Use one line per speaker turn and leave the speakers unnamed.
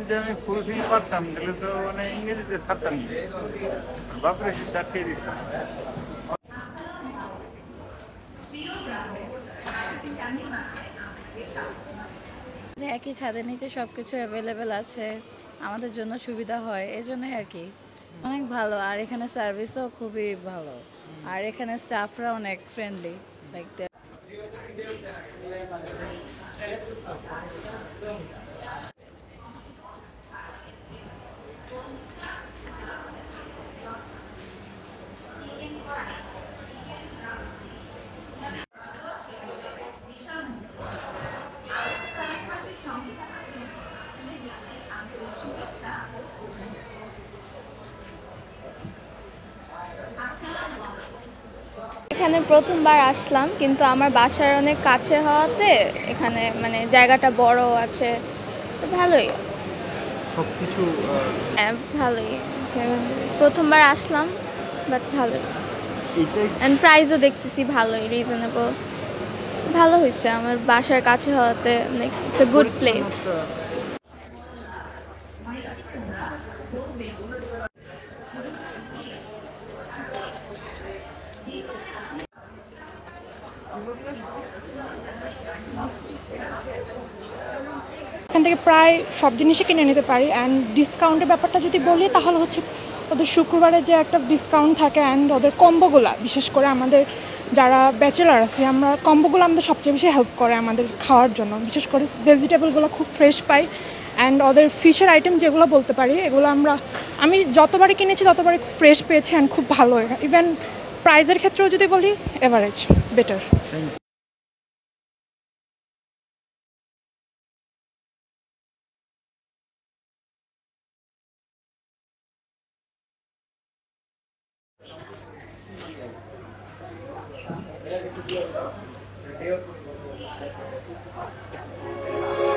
যদি আমি ফুলফিল পারতাম তাহলে তো মানে ইংরেজিতে ছাড়তাম না। বাপরে সিদ্ধ আটকে দিতাম।
একই ছাদের নিচে সবকিছু অ্যাভেলেবেল আছে, আমাদের জন্য সুবিধা হয়, এই জন্যই আর কি। অনেক ভালো, আর এখানে সার্ভিসও খুবই ভালো, আর এখানে স্টাফরা অনেক ফ্রেন্ডলি, লাইক
এখানে প্রথমবার আসলাম, কিন্তু আমার বাসার অনেক কাছে হওয়াতে এখানে মানে জায়গাটা বড় আছে, তো ভালোই।
সবকিছু
হ্যাঁ, ভালোই। প্রথমবার আসলাম, বাট ভালোই। অ্যান্ড প্রাইসও দেখতেছি ভালোই, রিজনেবল। ভালো হয়েছে আমার বাসার কাছে হওয়াতে, like it's a good place.
এখান থেকে প্রায় সব জিনিসই কিনে নিতে পারি। অ্যান্ড ডিসকাউন্টের ব্যাপারটা যদি বলি তাহলে হচ্ছে ওদের শুক্রবারে যে একটা ডিসকাউন্ট থাকে, অ্যান্ড ওদের কম্বোগুলা, বিশেষ করে আমাদের যারা ব্যাচেলার আছে, আমরা কম্বোগুলো আমাদের সবচেয়ে বেশি হেল্প করে আমাদের খাওয়ার জন্য। বিশেষ করে ভেজিটেবলগুলো খুব ফ্রেশ পাই, অ্যান্ড ওদের ফিশের আইটেম যেগুলো বলতে পারি, এগুলো আমি যতবারই কিনেছি ততবারই খুব ফ্রেশ পেয়েছি অ্যান্ড খুব ভালো। ইভেন প্রাইজের ক্ষেত্রেও যদি বলি, এভারেজ বেটার।
Thank you.